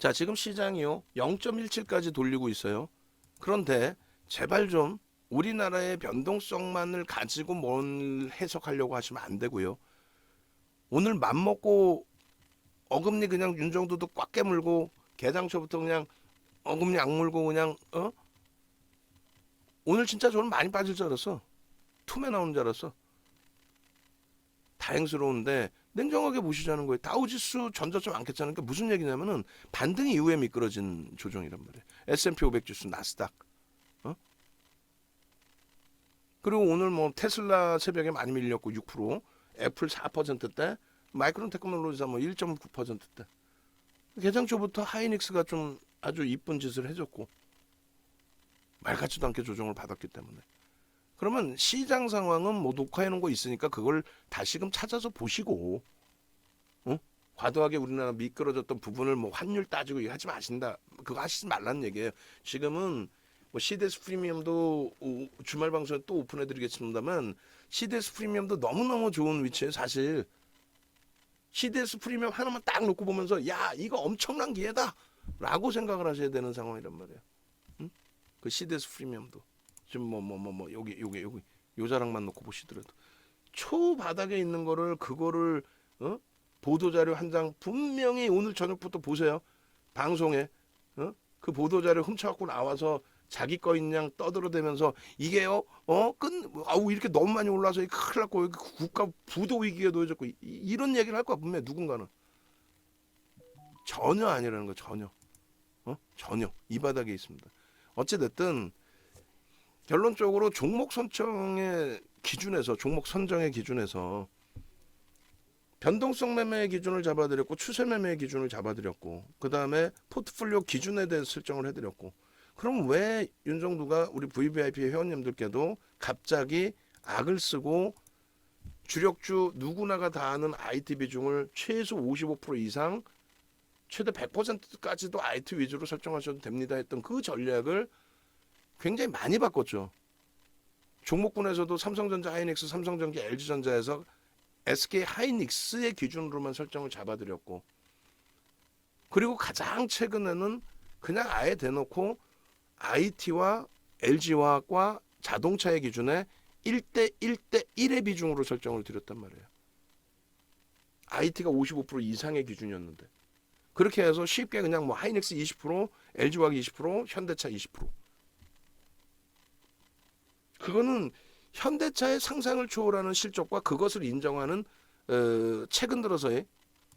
자, 지금 시장이요 0.17까지 돌리고 있어요. 그런데 제발 좀 우리나라의 변동성만을 가지고 뭘 해석하려고 하시면 안 되고요. 오늘 맘먹고 어금니 그냥 윤정도도 꽉 깨물고 개장초부터 그냥 어금니 악물고 그냥 오늘 진짜 저는 많이 빠질 줄 알았어. 툼에 나오는 줄 알았어. 다행스러운데 냉정하게 보시자는 거예요. 다우지수 전저점 안 깼잖아요. 그러니까 무슨 얘기냐면은 반등 이후에 미끄러진 조정이란 말이에요. S&P 500 지수, 나스닥. 그리고 오늘 뭐 테슬라 새벽에 많이 밀렸고 6%, 애플 4%대, 마이크론 테크놀로지사 뭐 1.9%대. 개장 초부터 하이닉스가 좀 아주 이쁜 짓을 해줬고 말 같지도 않게 조정을 받았기 때문에. 그러면 시장 상황은 뭐 녹화해 놓은 거 있으니까 그걸 다시금 찾아서 보시고, 과도하게 우리나라 미끄러졌던 부분을 뭐 환율 따지고 하지 마신다. 그거 하시지 말라는 얘기예요. 지금은 뭐 CDS 프리미엄도 주말 방송에 또 오픈해 드리겠습니다만 CDS 프리미엄도 너무너무 좋은 위치에 사실 CDS 프리미엄 하나만 딱 놓고 보면서 야 이거 엄청난 기회다 라고 생각을 하셔야 되는 상황이란 말이에요. 그 CDS 프리미엄도 지금 뭐 여기 요 자락만 놓고 보시더라도 초바닥에 있는 거를 그거를 보도자료 한 장 분명히 오늘 저녁부터 보세요. 방송에 그 보도자료 훔쳐갖고 나와서 자기 거인 양 떠들어대면서 이게요 아우 이렇게 너무 많이 올라서 큰일 났고 국가 부도 위기에 놓여졌고 이런 얘기를 할 거야 분명히 누군가는. 전혀 아니라는 거 전혀. 전혀 이 바닥에 있습니다. 어찌됐든 결론적으로 종목 선정의 기준에서 종목 선정의 기준에서 변동성 매매의 기준을 잡아드렸고 추세 매매의 기준을 잡아드렸고 그 다음에 포트폴리오 기준에 대해서 설정을 해드렸고 그럼 왜 윤정두가 우리 VVIP 회원님들께도 갑자기 악을 쓰고 주력주 누구나가 다 아는 IT 비중을 최소 55% 이상 최대 100%까지도 IT 위주로 설정하셔도 됩니다 했던 그 전략을 굉장히 많이 바꿨죠. 종목군에서도 삼성전자 하이닉스, 삼성전기, LG전자에서 SK 하이닉스의 기준으로만 설정을 잡아드렸고 그리고 가장 최근에는 그냥 아예 대놓고 IT와 LG화학과 자동차의 기준에 1대 1대 1의 비중으로 설정을 드렸단 말이에요. IT가 55% 이상의 기준이었는데 그렇게 해서 쉽게 그냥 뭐 하이닉스 20%, LG화학 20%, 현대차 20%. 그거는 현대차의 상상을 초월하는 실적과 그것을 인정하는 최근 들어서의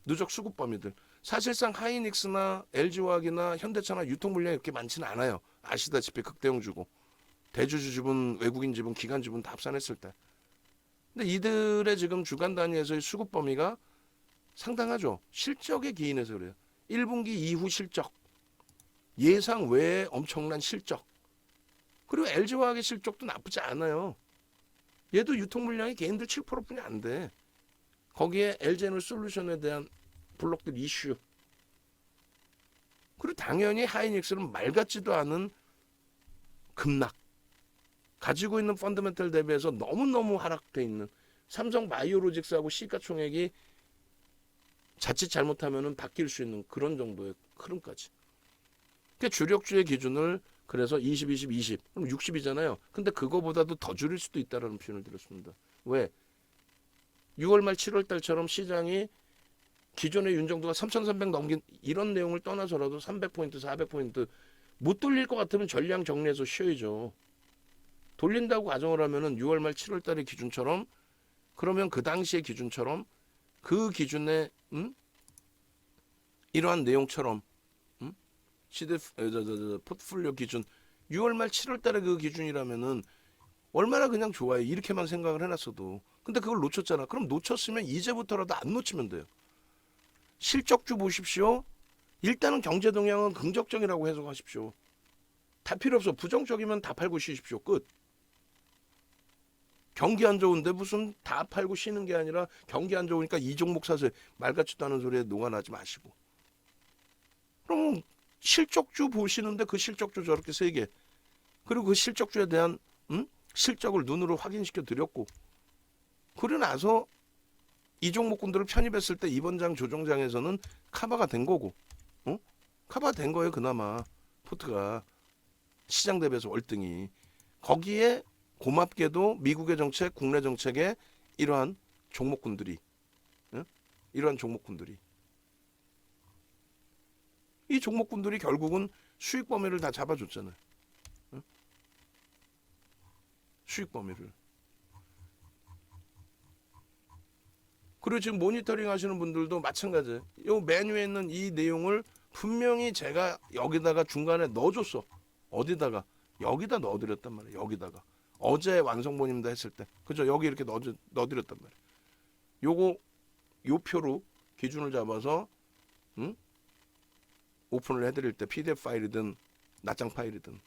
누적 수급 범위들. 사실상 하이닉스나 LG화학이나 현대차나 유통 물량이 그렇게 많지는 않아요. 아시다시피 극대형 주고 대주주 지분, 외국인 지분, 기관 지분 다 합산했을 때. 근데 이들의 지금 주간 단위에서의 수급 범위가 상당하죠. 실적에 기인해서 그래요. 1분기 이후 실적, 예상 외에 엄청난 실적. 그리고 LG화학의 실적도 나쁘지 않아요. 얘도 유통 물량이 개인들 7%뿐이 안 돼. 거기에 LG에너지솔루션에 대한 블록들 이슈. 그리고 당연히 하이닉스는 말 같지도 않은 급락. 가지고 있는 펀더멘털 대비해서 너무너무 하락돼 있는 삼성 바이오로직스하고 시가총액이 자칫 잘못하면 바뀔 수 있는 그런 정도의 흐름까지. 그러니까 주력주의 기준을 그래서 20, 20, 20 그럼 60이잖아요. 근데 그거보다도 더 줄일 수도 있다라는 표현을 드렸습니다. 왜? 6월 말 7월 달처럼 시장이 기존의 윤정도가 3,300 넘긴 이런 내용을 떠나서라도 300포인트, 400포인트 못 돌릴 것 같으면 전량 정리해서 쉬어야죠. 돌린다고 가정을 하면은 6월 말 7월 달의 기준처럼 그러면 그 당시의 기준처럼 그 기준의 이러한 내용처럼 시드 포트폴리오 기준 6월 말 7월 달에 그 기준이라면은 얼마나 그냥 좋아요. 이렇게만 생각을 해놨어도. 근데 그걸 놓쳤잖아. 그럼 놓쳤으면 이제부터라도 안 놓치면 돼요. 실적주 보십시오. 일단은 경제 동향은 긍정적이라고 해석하십시오. 다 필요 없어. 부정적이면 다 팔고 쉬십시오. 끝. 경기 안 좋은데 무슨 다 팔고 쉬는 게 아니라 경기 안 좋으니까 이 종목 사세요. 말 같지도 않은 소리에 녹아나지 마시고. 그럼 실적주 보시는데 그 실적주 저렇게 세 개. 그리고 그 실적주에 대한 실적을 눈으로 확인시켜 드렸고 그러고 나서 이 종목군들을 편입했을 때 이번 장 조정장에서는 커버가 된 거고 커버된 거예요. 그나마 포트가 시장 대비해서 월등히. 거기에 고맙게도 미국의 정책, 국내 정책에 이러한 종목군들이, 응? 이러한 종목군들이, 이 종목군들이 결국은 수익 범위를 다 잡아줬잖아요. 응? 수익 범위를. 그리고 지금 모니터링 하시는 분들도 마찬가지예요. 이 메뉴에 있는 이 내용을 분명히 제가 여기다가 중간에 넣어줬어. 어디다가? 여기다 넣어드렸단 말이에요. 여기다가. 어제 완성본입니다 했을 때. 그죠? 여기 이렇게 넣어드렸단 말이에요. 요거, 요 표로 기준을 잡아서, 응? 오픈을 해드릴 때 PDF 파일이든 낱장 파일이든.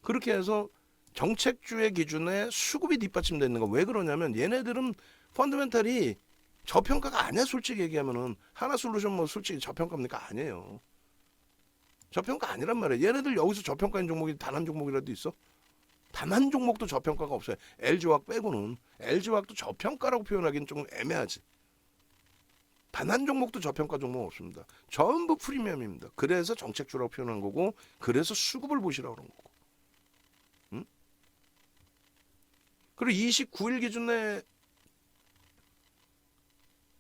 그렇게 해서 정책주의 기준에 수급이 뒷받침되는 거. 왜 그러냐면 얘네들은 펀더멘탈이 저평가가 아니야. 솔직히 얘기하면은 하나솔루션 뭐 솔직히 저평가입니까? 아니에요. 저평가 아니란 말이에요. 얘네들 여기서 저평가인 종목이 단 한 종목이라도 있어? 단 한 종목도 저평가가 없어요. LG화학 빼고는. LG화학도 저평가라고 표현하기는 좀 애매하지. 단 한 종목도 저평가 종목 없습니다. 전부 프리미엄입니다. 그래서 정책주라고 표현한 거고, 그래서 수급을 보시라고 그런 거고. 응? 그리고 29일 기준에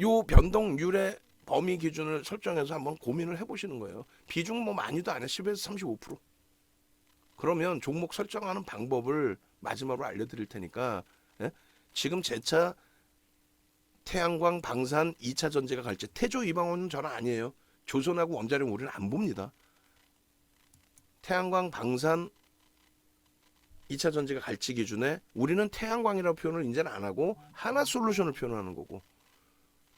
요 변동률의 범위 기준을 설정해서 한번 고민을 해보시는 거예요. 비중 뭐 많이도 안 해. 10에서 35%. 그러면 종목 설정하는 방법을 마지막으로 알려드릴 테니까, 예? 지금 제차 태양광, 방산, 2차 전지가 갈지, 태조, 이방원은 저는 아니에요. 조선하고 원자력 우리는 안 봅니다. 태양광, 방산, 2차 전지가 갈지 기준에 우리는 태양광이라고 표현을 이제는 안 하고 하나솔루션을 표현하는 거고,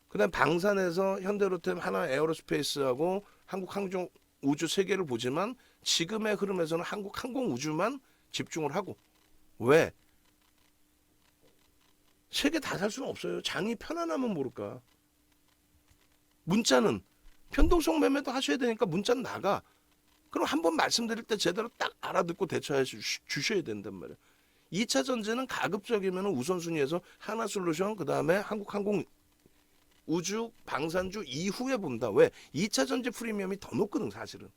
그다음 방산에서 현대로템, 하나 에어로스페이스하고 한국항공우주 세 개를 보지만 지금의 흐름에서는 한국항공우주만 집중을 하고. 왜? 세 개 다 살 수는 없어요. 장이 편안하면 모를까. 문자는 변동성 매매도 하셔야 되니까 문자는 나가. 그럼 한번 말씀드릴 때 제대로 딱 알아듣고 대처해 주셔야 된단 말이에요. 2차 전지는 가급적이면 우선순위에서 하나솔루션, 그 다음에 한국항공 우주, 방산주 이후에 본다. 왜? 2차 전지 프리미엄이 더 높거든 사실은.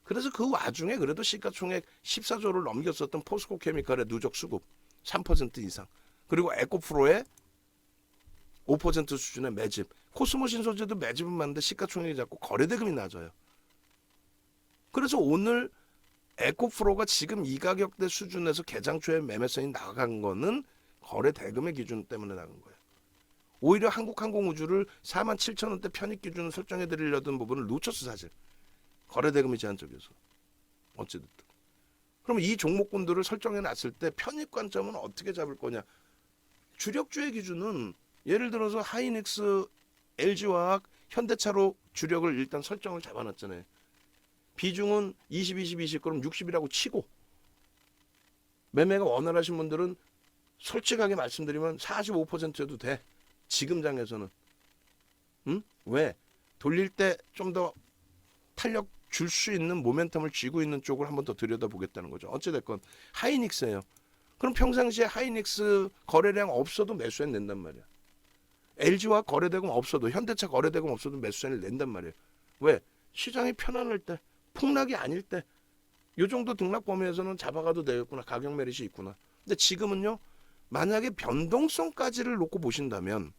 그래서 그 와중에 그래도 시가총액 14조를 넘겼었던 포스코 케미칼의 누적 수급 3% 이상, 그리고 에코프로의 5% 수준의 매집, 코스모 신소재도 매집은 많은데 시가총액이 작고 거래대금이 낮아요. 그래서 오늘 에코프로가 지금 이 가격대 수준에서 개장초에 매매성이 나간 거는 거래대금의 기준 때문에 나간 거예요. 오히려 한국항공우주를 47,000원대 편입 기준을 설정해 드리려던 부분을 놓쳤어 사실. 거래대금이 제한적이어서. 어찌됐든. 그럼 이 종목군들을 설정해 놨을 때 편입 관점은 어떻게 잡을 거냐. 주력주의 기준은 예를 들어서 하이닉스, LG화학, 현대차로 주력을 일단 설정을 잡아놨잖아요. 비중은 20, 20, 20 그럼 60이라고 치고, 매매가 원활하신 분들은 솔직하게 말씀드리면 45%여도 돼. 지금 장에서는. 응? 왜? 돌릴 때 좀 더 탄력 줄 수 있는 모멘텀을 쥐고 있는 쪽을 한번 더 들여다보겠다는 거죠. 어찌됐건 하이닉스예요. 그럼 평상시에 하이닉스 거래량 없어도 매수해 낸단 말이야. LG와 거래대금 없어도, 현대차 거래대금 없어도 매수세를 낸단 말이에요. 왜? 시장이 편안할 때, 폭락이 아닐 때, 요 정도 등락 범위에서는 잡아가도 되겠구나. 가격 메리트 있구나. 근데 지금은요, 만약에 변동성까지를 놓고 보신다면,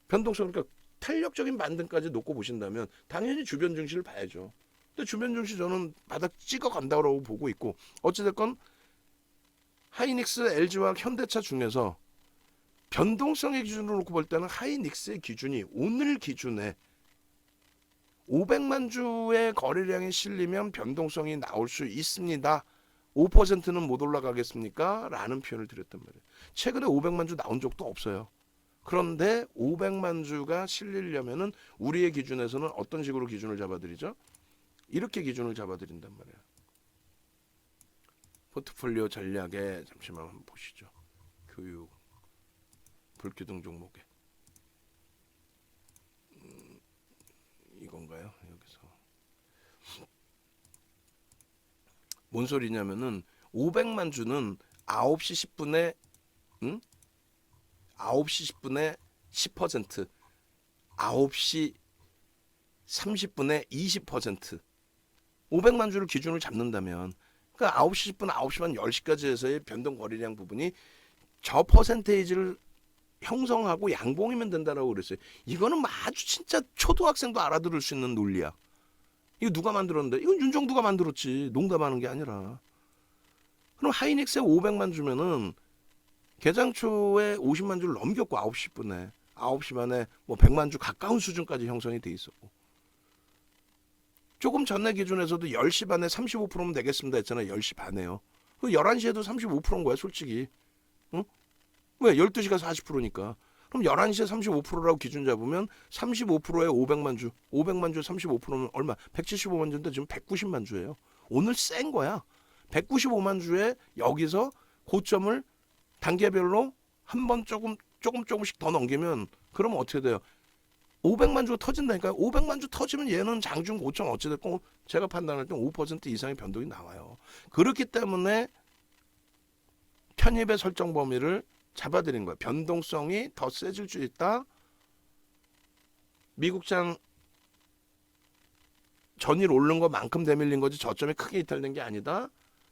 변동성, 그러니까 탄력적인 반등까지 놓고 보신다면 당연히 주변 증시를 봐야죠. 근데 주변 증시 저는 바닥 찍어 간다고 보고 있고, 어찌됐건 하이닉스, LG와 현대차 중에서 변동성의 기준으로 놓고 볼 때는 하이닉스의 기준이 오늘 기준에 500만 주의 거래량이 실리면 변동성이 나올 수 있습니다. 5%는 못 올라가겠습니까? 라는 표현을 드렸단 말이에요. 최근에 500만 주 나온 적도 없어요. 그런데 500만 주가 실리려면은 우리의 기준에서는 어떤 식으로 기준을 잡아드리죠? 이렇게 기준을 잡아드린단 말이에요. 포트폴리오 전략에 잠시만 한번 보시죠. 교육, 불규등 종목에. 이건가요? 여기서. 뭔 소리냐면은 500만 주는 9시 10분에 9시 10분에 10%, 9시 30분의 20%. 500만 주를 기준으로 잡는다면 그러니까 9시 10분, 9시 반, 10시까지 해서의 변동 거래량 부분이 저 퍼센테이지를 형성하고 양봉이면 된다라고 그랬어요. 이거는 뭐 아주 진짜 초등학생도 알아들을 수 있는 논리야. 이거 누가 만들었는데? 이건 윤정두가 만들었지. 농담하는 게 아니라. 그럼 하이닉스에 500만 주면은 개장 초에 50만 주를 넘겼고 9시 10분에 9시 반에 뭐 100만 주 가까운 수준까지 형성이 돼 있었고 조금 전에 기준에서도 10시 반에 35%면 되겠습니다 했잖아요. 10시 반에요. 그 11시에도 35%인 거야 솔직히. 응? 왜? 12시가 40%니까. 그럼 11시에 35%라고 기준 잡으면 35%에 500만 주. 500만 주에 35%면 얼마? 175만 주인데 지금 190만 주예요. 오늘 센 거야. 195만 주에 여기서 고점을 단계별로 한 번 조금씩 더 넘기면 그러면 어떻게 돼요? 500만 주가 터진다니까요. 500만 주 터지면 얘는 장중 고점 어찌됐건 제가 판단할 때 5% 이상의 변동이 나와요. 그렇기 때문에 편입의 설정 범위를 잡아드린 거예요. 변동성이 더 세질 수 있다. 미국장 전일 오른 것만큼 대밀린 거지 저점이 크게 이탈된 게 아니다.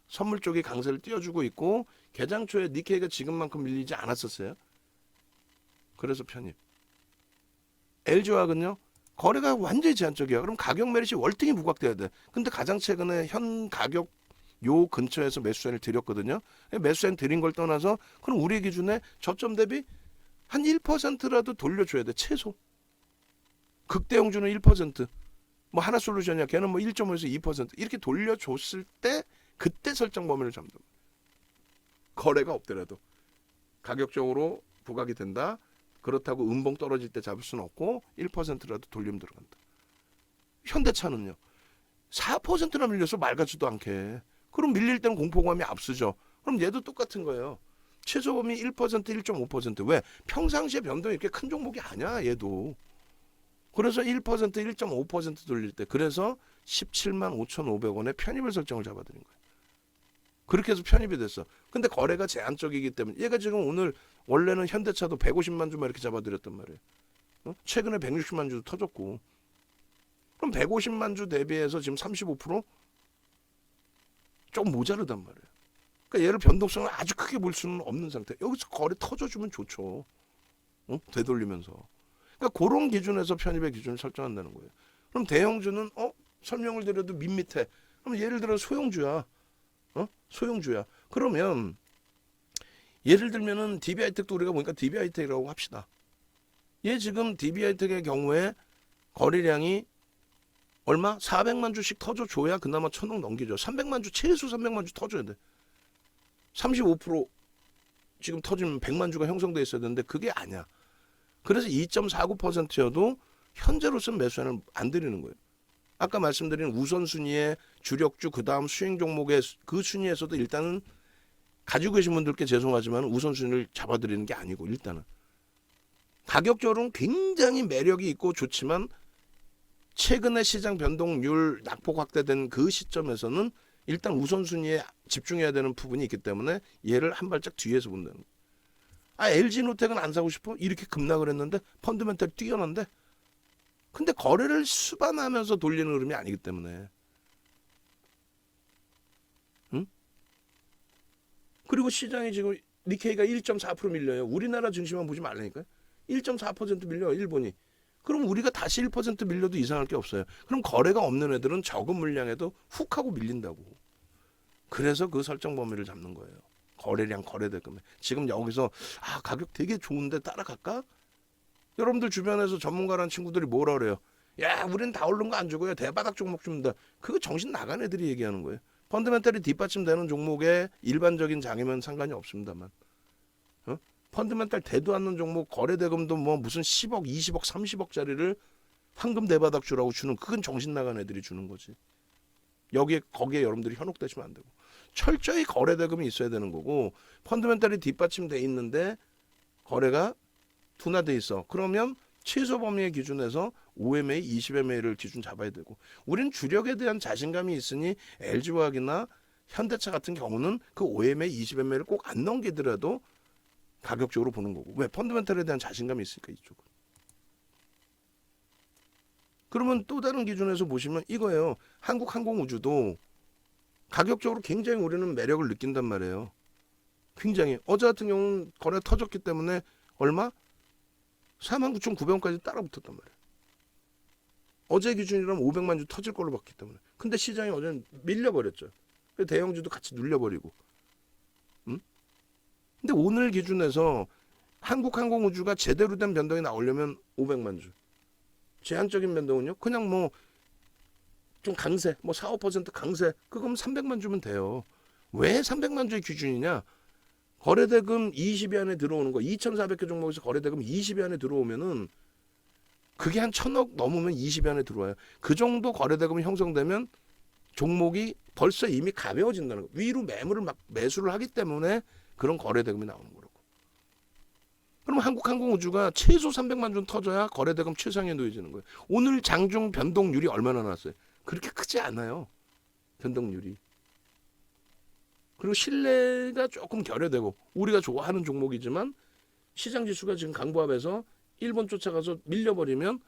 선물 쪽이 강세를 띄워주고 있고 개장 초에 니케이가 지금만큼 밀리지 않았었어요. 그래서 편입. LG화학은요. 거래가 완전히 제한적이야. 그럼 가격 매릿이 월등히 부각돼야 돼. 근데 가장 최근에 현 가격 요 근처에서 매수세를 드렸거든요. 매수세 드린 걸 떠나서 그럼 우리 기준에 저점 대비 한 1%라도 돌려줘야 돼. 최소. 극대형주는 1%. 뭐 하나솔루션이야. 걔는 뭐 1.5에서 2% 이렇게 돌려줬을 때 그때 설정 범위를 잡는 거야. 거래가 없더라도 가격적으로 부각이 된다. 그렇다고 음봉 떨어질 때 잡을 수는 없고 1%라도 돌림 들어간다. 현대차는요. 4%나 밀려서 말 같지도 않게. 그럼 밀릴 때는 공포감이 앞서죠. 그럼 얘도 똑같은 거예요. 최소범위 1%, 1.5%. 왜? 평상시에 변동이 이렇게 큰 종목이 아니야 얘도. 그래서 1%, 1.5% 돌릴 때 그래서 17만 5,500원에 편입을 설정을 잡아드린 거예요. 그렇게 해서 편입이 됐어. 근데 거래가 제한적이기 때문에 얘가 지금 오늘 원래는 현대차도 150만 주만 이렇게 잡아드렸단 말이에요. 최근에 160만 주도 터졌고 그럼 150만 주 대비해서 지금 35%? 좀 모자르단 말이에요. 그러니까 얘를 변동성을 아주 크게 볼 수는 없는 상태. 여기서 거래 터져주면 좋죠. 되돌리면서. 그러니까 그런 기준에서 편입의 기준을 설정한다는 거예요. 그럼 대형주는 설명을 드려도 밋밋해. 그럼 예를 들어 소형주야. 소형주야. 그러면 예를 들면은 DB하이텍도 우리가 보니까 DB하이텍이라고 합시다. 얘 지금 DB하이텍의 경우에 거래량이 얼마? 400만 주씩 터져줘야 그나마 1,000억 넘기죠. 300만 주 최소 300만 주 터져야 돼. 35% 지금 터지면 100만 주가 형성돼 있어야 되는데 그게 아니야. 그래서 2.49%여도 현재로서는 매수세를 안 드리는 거예요. 아까 말씀드린 우선순위의 주력주 그 다음 수행 종목의 그 순위에서도 일단은 가지고 계신 분들께 죄송하지만 우선순위를 잡아드리는 게 아니고 일단은 가격적으로는 굉장히 매력이 있고 좋지만 최근에 시장 변동률 낙폭 확대된 그 시점에서는 일단 우선순위에 집중해야 되는 부분이 있기 때문에 얘를 한 발짝 뒤에서 본다는 거예요. LG노텍은 안 사고 싶어? 이렇게 급락을 했는데 펀드멘탈 뛰어난데 근데 거래를 수반하면서 돌리는 흐름이 아니기 때문에 응? 그리고 시장이 지금 니케이가 1.4% 밀려요. 우리나라 증시만 보지 말라니까요. 1.4% 밀려 일본이. 그럼 우리가 다시 1% 밀려도 이상할 게 없어요. 그럼 거래가 없는 애들은 적은 물량에도 훅 하고 밀린다고. 그래서 그 설정 범위를 잡는 거예요. 거래량 거래대금에. 지금 여기서 가격 되게 좋은데 따라갈까? 여러분들 주변에서 전문가라는 친구들이 뭐라 그래요? 야, 우린 다 오른 거 안 주고요. 대바닥 종목 줍니다. 그거 정신 나간 애들이 얘기하는 거예요. 펀드멘탈이 뒷받침되는 종목에 일반적인 장이면 상관이 없습니다만. 펀드멘탈 대도 않는 종목 거래대금도 뭐 무슨 10억, 20억, 30억짜리를 황금 대바닥 주라고 주는 그건 정신 나간 애들이 주는 거지. 거기에 여러분들이 현혹되시면 안 되고. 철저히 거래대금이 있어야 되는 거고 펀드멘탈이 뒷받침돼 있는데 거래가 둔화돼 있어. 그러면 최소 범위의 기준에서 5MA, 20MA를 기준 잡아야 되고 우린 주력에 대한 자신감이 있으니 LG화학이나 현대차 같은 경우는 그 5MA, 20MA를 꼭 안 넘기더라도 가격적으로 보는 거고 왜? 펀드멘탈에 대한 자신감이 있으니까 이쪽은. 그러면 또 다른 기준에서 보시면 이거예요. 한국항공우주도 가격적으로 굉장히 우리는 매력을 느낀단 말이에요. 굉장히. 어제 같은 경우는 거래 터졌기 때문에 얼마? 49,900원까지 따라붙었단 말이에요. 어제 기준이라면 500만 주 터질 걸로 봤기 때문에. 근데 시장이 어제는 밀려버렸죠. 대형주도 같이 눌려버리고. 응? 근데 오늘 기준에서 한국항공우주가 제대로 된 변동이 나오려면 500만 주. 제한적인 변동은요? 그냥 뭐 좀 강세, 뭐 4, 5% 강세, 그거면 300만 주면 돼요. 왜 300만 주의 기준이냐? 거래대금 20위 안에 들어오는 거, 2,400개 종목에서 거래대금 20위 안에 들어오면은 그게 한 1,000억 넘으면 20위 안에 들어와요. 그 정도 거래대금이 형성되면 종목이 벌써 이미 가벼워진다는 거. 위로 매물을 막 매수를 하기 때문에 그런 거래대금이 나오는 거라고. 그럼 한국항공우주가 최소 300만 주 터져야 거래대금 최상위에 놓여지는 거예요. 오늘 장중 변동률이 얼마나 나왔어요? 그렇게 크지 않아요. 변동률이. 그리고 신뢰가 조금 결여되고 우리가 좋아하는 종목이지만 시장 지수가 지금 강보합에서 일본 쫓아가서 밀려버리면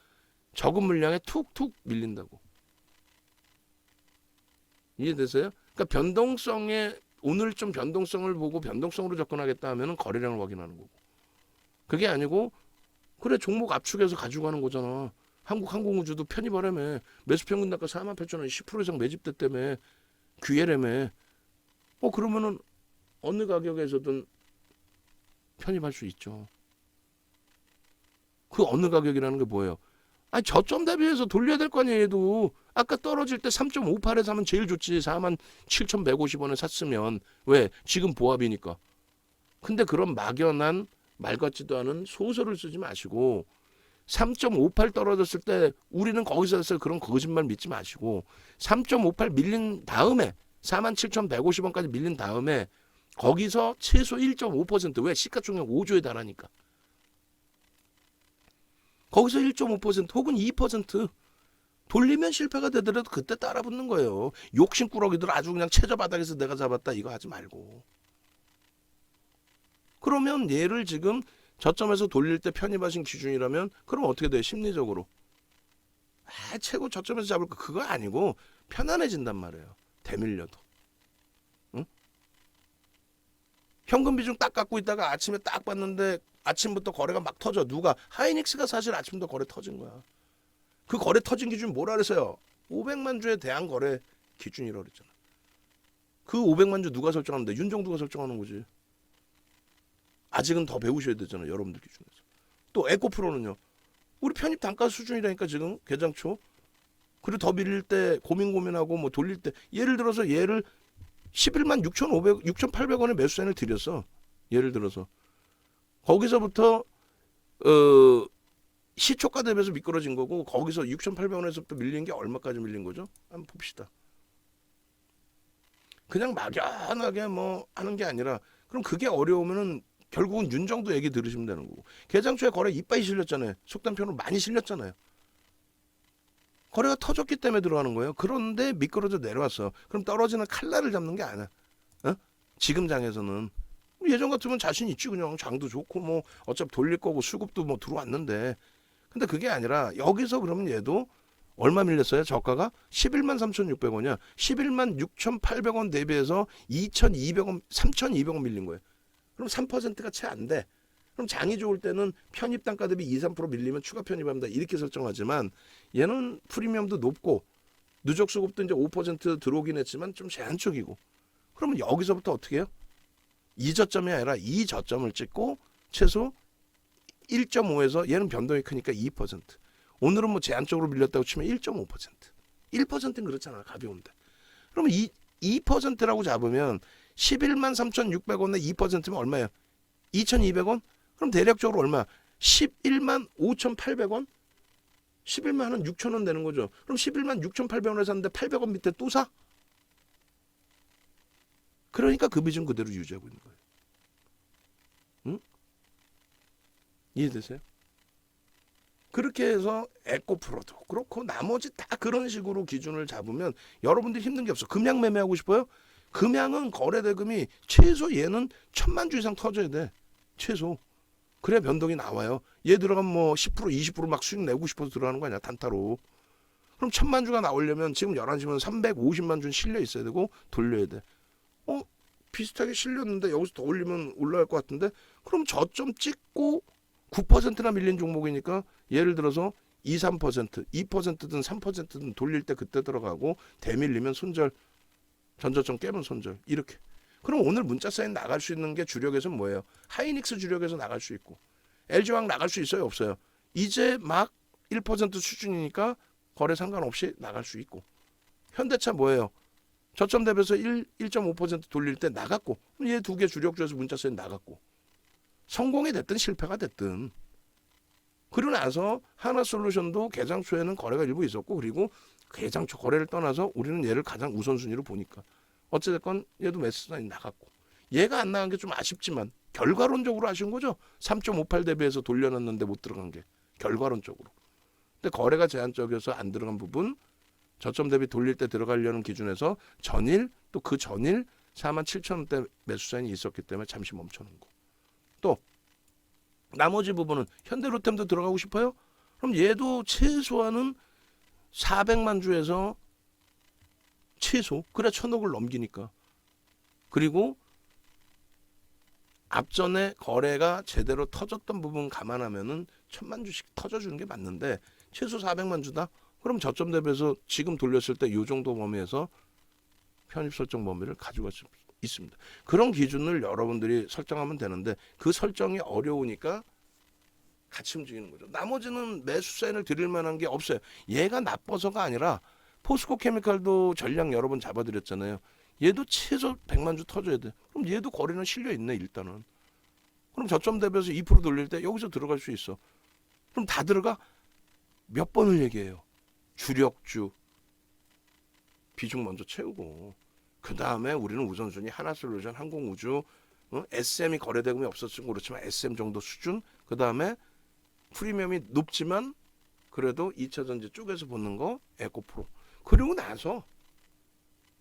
적은 물량에 툭툭 밀린다고. 이해되세요? 그러니까 변동성에 오늘 좀 변동성을 보고 변동성으로 접근하겠다 하면은 거래량을 확인하는 거고. 그게 아니고 그래 종목 압축해서 가지고 가는 거잖아. 한국항공우주도 편입하라며. 매수평균 단가 48,000원 10% 이상 매집됐다며. 기회라며. 그러면은 어느 가격에서든 편입할 수 있죠. 그 어느 가격이라는 게 뭐예요? 아니 저점 대비해서 돌려야 될 거 아니에요. 얘도 아까 떨어질 때 3.58에 사면 제일 좋지. 47,150원에 샀으면. 왜? 지금 보합이니까. 근데 그런 막연한 말 같지도 않은 소설을 쓰지 마시고 3.58 떨어졌을 때 우리는 거기서 했어요. 그런 거짓말 믿지 마시고 3.58 밀린 다음에 47,150원까지 밀린 다음에 거기서 최소 1.5% 왜? 시가총액 5조에 달하니까. 거기서 1.5% 혹은 2% 돌리면 실패가 되더라도 그때 따라붙는 거예요. 욕심꾸러기들 아주 그냥 최저바닥에서 내가 잡았다 이거 하지 말고. 그러면 얘를 지금 저점에서 돌릴 때 편입하신 기준이라면 그럼 어떻게 돼요? 심리적으로. 최고 저점에서 잡을 거 그거 아니고 편안해진단 말이에요. 대밀려도. 응? 현금 비중 딱 갖고 있다가 아침에 딱 봤는데 아침부터 거래가 막 터져. 누가? 하이닉스가 사실 아침부터 거래 터진 거야. 그 거래 터진 기준이 뭐라 그랬어요? 500만 주에 대한 거래 기준이라고 그랬잖아. 그 500만 주 누가 설정하는데? 윤정두가 설정하는 거지. 아직은 더 배우셔야 되잖아요. 여러분들 기준에서. 또 에코프로는요. 우리 편입 단가 수준이라니까 지금 개장초. 그리고 더 밀릴 때 고민하고 뭐 돌릴 때 예를 들어서 얘를 11만 6,500, 6,800원에 매수세를 드렸어. 예를 들어서. 거기서부터 시초가 대비해서 미끄러진 거고 거기서 6,800원에서부터 밀린 게 얼마까지 밀린 거죠? 한번 봅시다. 그냥 막연하게 뭐 하는 게 아니라 그럼 그게 어려우면은 결국은 윤정도 얘기 들으시면 되는 거고. 개장초에 거래 이빠이 실렸잖아요. 속단 편으로 많이 실렸잖아요. 거래가 터졌기 때문에 들어가는 거예요. 그런데 미끄러져 내려왔어. 그럼 떨어지는 칼날을 잡는 게 아니야. 어? 지금 장에서는. 예전 같으면 자신 있지 그냥 장도 좋고 뭐 어차피 돌릴 거고 수급도 뭐 들어왔는데. 근데 그게 아니라 여기서 그러면 얘도 얼마 밀렸어요? 저가가 11만 3,600원이야. 11만 6,800원 대비해서 2,200원, 3,200원 밀린 거예요. 그럼 3%가 채 안 돼. 그럼 장이 좋을 때는 편입 단가 대비 2, 3% 밀리면 추가 편입합니다. 이렇게 설정하지만 얘는 프리미엄도 높고 누적 수급도 이제 5% 들어오긴 했지만 좀 제한적이고. 그러면 여기서부터 어떻게 해요? 이 저점이 아니라 이 저점을 찍고 최소 1.5에서 얘는 변동이 크니까 2%. 오늘은 뭐 제한적으로 밀렸다고 치면 1.5%. 1%는 그렇잖아. 가벼운데. 그러면 2%라고 잡으면 11만 3,600원에 2%면 얼마예요? 2,200원? 그럼 대략적으로 얼마? 11만 5,800원? 11만 한 6,000원 되는 거죠. 그럼 11만 6,800원에 샀는데 800원 밑에 또 사? 그러니까 그 비중 그대로 유지하고 있는 거예요. 응? 이해되세요? 그렇게 해서 에코프로도 그렇고 나머지 다 그런 식으로 기준을 잡으면 여러분들이 힘든 게 없어. 금양 매매하고 싶어요? 금양은 거래대금이 최소 얘는 1,000만 주 이상 터져야 돼. 최소. 그래야 변동이 나와요. 얘 들어가면 뭐 10% 20% 막 수익 내고 싶어서 들어가는 거 아니야. 단타로. 그럼 1000만 주가 나오려면 지금 11시면 350만 주는 실려 있어야 되고 돌려야 돼. 비슷하게 실렸는데 여기서 더 올리면 올라갈 것 같은데 그럼 저점 찍고 9%나 밀린 종목이니까 예를 들어서 2, 3%, 2%든 3%든 돌릴 때 그때 들어가고 대밀리면 손절, 전저점 깨면 손절 이렇게. 그럼 오늘 문자 사인 나갈 수 있는 게 주력에서는 뭐예요? 하이닉스 주력에서 나갈 수 있고 LG화학 나갈 수 있어요? 없어요? 이제 막 1% 수준이니까 거래 상관없이 나갈 수 있고 현대차 뭐예요? 저점 대비해서 1.5% 돌릴 때 나갔고 얘 두 개 주력 중에서 문자 사인 나갔고 성공이 됐든 실패가 됐든 그러고 나서 하나솔루션도 개장 초에는 거래가 일부 있었고 그리고 개장 초 거래를 떠나서 우리는 얘를 가장 우선순위로 보니까 어찌됐건 얘도 매수 사인이 나갔고 얘가 안 나간 게 좀 아쉽지만 결과론적으로 아쉬운 거죠. 3.58 대비해서 돌려놨는데 못 들어간 게 결과론적으로. 근데 거래가 제한적이어서 안 들어간 부분 저점 대비 돌릴 때 들어가려는 기준에서 전일 또 그 전일 47,000원대 매수 사인이 있었기 때문에 잠시 멈춰놓은 거. 또 나머지 부분은 현대로템도 들어가고 싶어요? 그럼 얘도 최소한은 400만 주에서 최소 그래 1000억을 넘기니까. 그리고 앞전에 거래가 제대로 터졌던 부분 감안하면은 1000만 주씩 터져주는 게 맞는데 최소 400만 주다? 그럼 저점 대비해서 지금 돌렸을 때 이 정도 범위에서 편입 설정 범위를 가지고 있습니다. 그런 기준을 여러분들이 설정하면 되는데 그 설정이 어려우니까 같이 움직이는 거죠. 나머지는 매수 사인을 드릴 만한 게 없어요. 얘가 나빠서가 아니라 포스코 케미칼도 전량 여러 번 잡아드렸잖아요. 얘도 최소 100만 주 터져야 돼. 그럼 얘도 거래는 실려 있네 일단은. 그럼 저점 대비해서 2% 돌릴 때 여기서 들어갈 수 있어. 그럼 다 들어가? 몇 번을 얘기해요. 주력주 비중 먼저 채우고 그 다음에 우리는 우선순위 하나솔루션, 항공우주, SM이 거래대금이 없었으면 그렇지만 SM 정도 수준. 그 다음에 프리미엄이 높지만 그래도 2차전지 쪽에서 보는 거 에코프로. 그리고 나서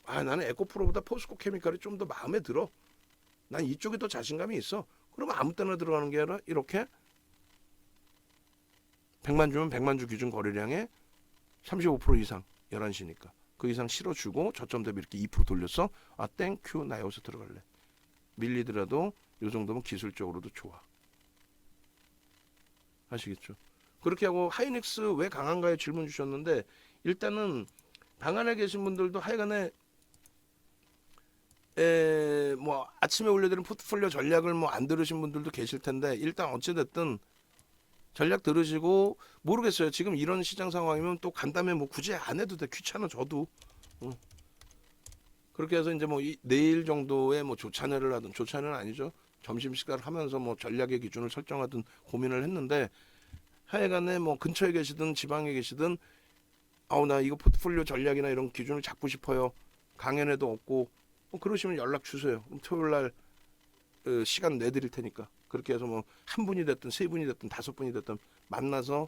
나는 에코프로보다 포스코 케미칼이 좀 더 마음에 들어. 난 이쪽에 더 자신감이 있어. 그러면 아무 때나 들어가는 게 아니라 이렇게 100만 주면 100만 주 기준 거래량의 35% 이상 11시니까 그 이상 실어주고 저점 대비 이렇게 2% 돌렸어. 땡큐 나 여기서 들어갈래. 밀리더라도 이 정도면 기술적으로도 좋아. 아시겠죠? 그렇게 하고 하이닉스 왜 강한가에 질문 주셨는데 일단은 방 안에 계신 분들도 하여간에 뭐 아침에 올려드린 포트폴리오 전략을 뭐 안 들으신 분들도 계실 텐데 일단 어찌됐든 전략 들으시고 모르겠어요. 지금 이런 시장 상황이면 또 간담회 뭐 굳이 안 해도 돼. 귀찮아 저도. 그렇게 해서 이제 뭐 내일 정도에 뭐 조찬회를 하든 조찬회는 아니죠. 점심 식사를 하면서 뭐 전략의 기준을 설정하든 고민을 했는데 하여간에 뭐 근처에 계시든 지방에 계시든 나 이거 포트폴리오 전략이나 이런 기준을 잡고 싶어요. 강연회도 없고 그러시면 연락 주세요. 그럼 토요일 날 시간 내드릴 테니까. 그렇게 해서 뭐 한 분이 됐든 세 분이 됐든 5분이 됐든 만나서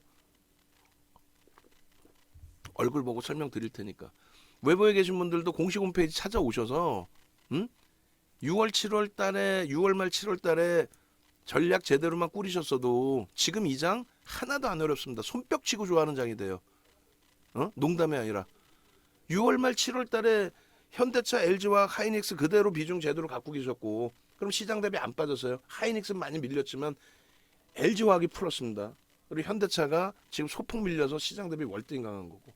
얼굴 보고 설명드릴 테니까. 외부에 계신 분들도 공식 홈페이지 찾아오셔서 6월 7월 달에 6월 말 7월 달에 전략 제대로만 꾸리셨어도 지금 이 장 하나도 안 어렵습니다. 손뼉 치고 좋아하는 장이 돼요. 농담이 아니라 6월 말 7월 달에 현대차, LG와 하이닉스 그대로 비중 제대로 갖고 계셨고 그럼 시장 대비 안 빠졌어요. 하이닉스는 많이 밀렸지만 LG화학이 풀었습니다. 그리고 현대차가 지금 소폭 밀려서 시장 대비 월등히 강한 거고.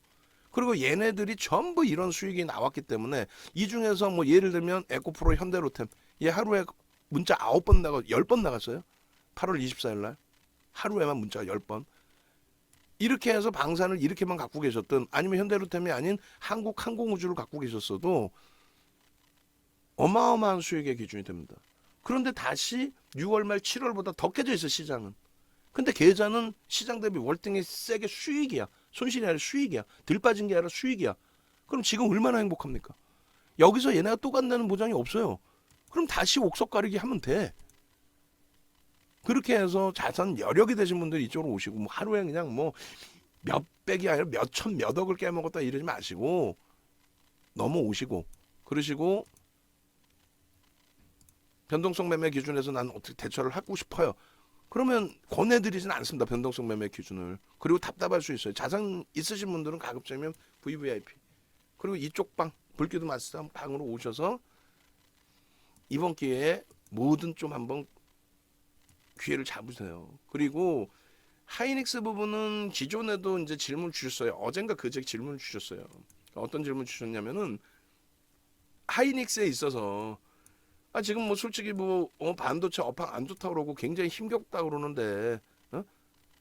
그리고 얘네들이 전부 이런 수익이 나왔기 때문에 이 중에서 뭐 예를 들면 에코프로, 현대로템 얘 하루에 문자 9번 나가 10번 나갔어요. 8월 24일 날 하루에만 문자가 10번. 이렇게 해서 방산을 이렇게만 갖고 계셨든 아니면 현대로템이 아닌 한국항공우주를 갖고 계셨어도 어마어마한 수익의 기준이 됩니다. 그런데 다시 6월 말 7월보다 더 깨져 있어 시장은. 근데 계좌는 시장 대비 월등히 세게 수익이야. 손실이 아니라 수익이야. 들 빠진 게 아니라 수익이야. 그럼 지금 얼마나 행복합니까? 여기서 얘네가 또 간다는 보장이 없어요. 그럼 다시 옥석 가리기 하면 돼. 그렇게 해서 자산 여력이 되신 분들이 이쪽으로 오시고 뭐 하루에 그냥 뭐 몇백이 아니라 몇천 몇억을 깨먹었다 이러지 마시고 넘어오시고 그러시고 변동성 매매 기준에서 난 어떻게 대처를 하고 싶어요. 그러면 권해드리진 않습니다. 변동성 매매 기준을. 그리고 답답할 수 있어요. 자산 있으신 분들은 가급적이면 VVIP. 그리고 이쪽 방, 불기도 마스터 방으로 오셔서 이번 기회에 뭐든 좀 한번 기회를 잡으세요. 그리고 하이닉스 부분은 기존에도 이제 질문 주셨어요. 어젠가 그제 질문 주셨어요. 어떤 질문 주셨냐면은 하이닉스에 있어서 지금 뭐 솔직히 뭐 반도체 업황 안 좋다 그러고 굉장히 힘겹다 그러는데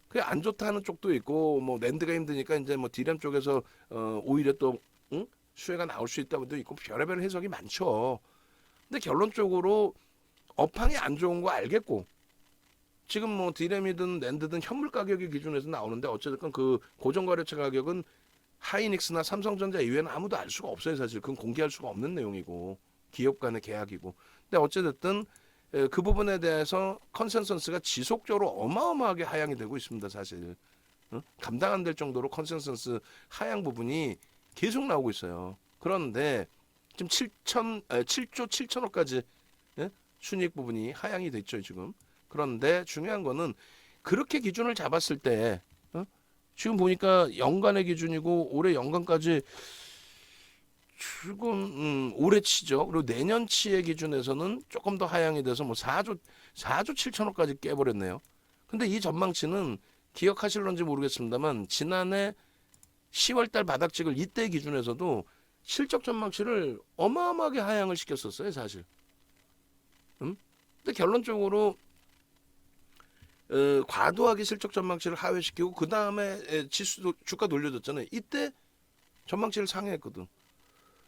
그게 안 좋다는 쪽도 있고 뭐 랜드가 힘드니까 이제 뭐 디램 쪽에서 오히려 또 수혜가 나올 수 있다고도 있고 별의별 해석이 많죠. 근데 결론적으로 업황이 안 좋은 거 알겠고 지금 뭐 디램이든 랜드든 현물 가격의 기준에서 나오는데 어쨌든 그 고정거래처 가격은 하이닉스나 삼성전자 이외에는 아무도 알 수가 없어요. 사실 그건 공개할 수가 없는 내용이고 기업 간의 계약이고. 근데 어쨌든 그 부분에 대해서 컨센서스가 지속적으로 어마어마하게 하향이 되고 있습니다. 사실 감당 안 될 정도로 컨센서스 하향 부분이 계속 나오고 있어요. 그런데 지금 7조 7천억까지 순이익 부분이 하향이 됐죠 지금. 그런데 중요한 거는 그렇게 기준을 잡았을 때 지금 보니까 연간의 기준이고 올해 연간까지 지금 올해치죠. 그리고 내년치의 기준에서는 조금 더 하향이 돼서 뭐 4조 7천억까지 깨버렸네요. 근데 이 전망치는 기억하실런지 모르겠습니다만 지난해 10월달 바닥 찍을 이때 기준에서도 실적 전망치를 어마어마하게 하향을 시켰었어요 사실. 근데 결론적으로 과도하게 실적 전망치를 하회시키고 그 다음에 지수도 주가 돌려줬잖아요. 이때 전망치를 상회했거든.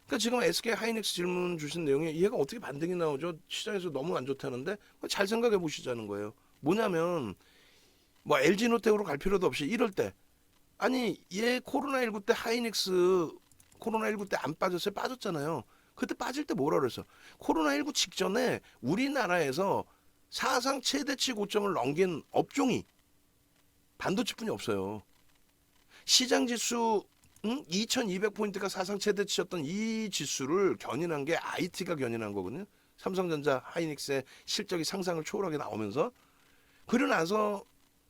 그러니까 지금 SK 하이닉스 질문 주신 내용이 얘가 어떻게 반등이 나오죠? 시장에서 너무 안 좋다는데 잘 생각해 보시자는 거예요. 뭐냐면 뭐 LG노텍으로 갈 필요도 없이 이럴 때 아니 얘 코로나19 때 하이닉스 코로나19 때 안 빠졌어요? 빠졌잖아요. 그때 빠질 때 뭐라 그랬어? 코로나19 직전에 우리나라에서 사상 최대치 고점을 넘긴 업종이 반도체뿐이 없어요. 시장 지수 2200포인트가 사상 최대치였던 이 지수를 견인한 게 IT가 견인한 거거든요. 삼성전자, 하이닉스의 실적이 상상을 초월하게 나오면서 그러고 나서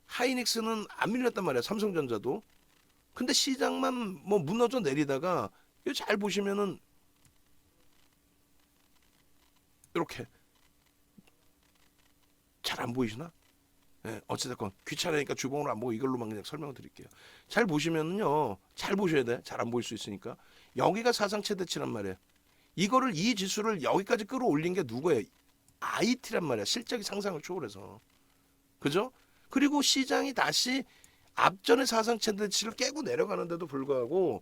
하이닉스는 안 밀렸단 말이야. 삼성전자도. 근데 시장만 뭐 무너져 내리다가 이거 잘 보시면은 이렇게 잘 안 보이시나? 예, 어찌됐건 귀찮으니까 주봉으로 안 보고 이걸로만 그냥 설명을 드릴게요. 잘 보시면은요, 잘 보셔야 돼. 잘 안 보일 수 있으니까. 여기가 사상 최대치란 말이에요. 이거를 이 지수를 여기까지 끌어올린 게 누구예요? IT란 말이야. 실적이 상상을 초월해서. 그죠? 그리고 시장이 다시 앞전의 사상 최대치를 깨고 내려가는데도 불구하고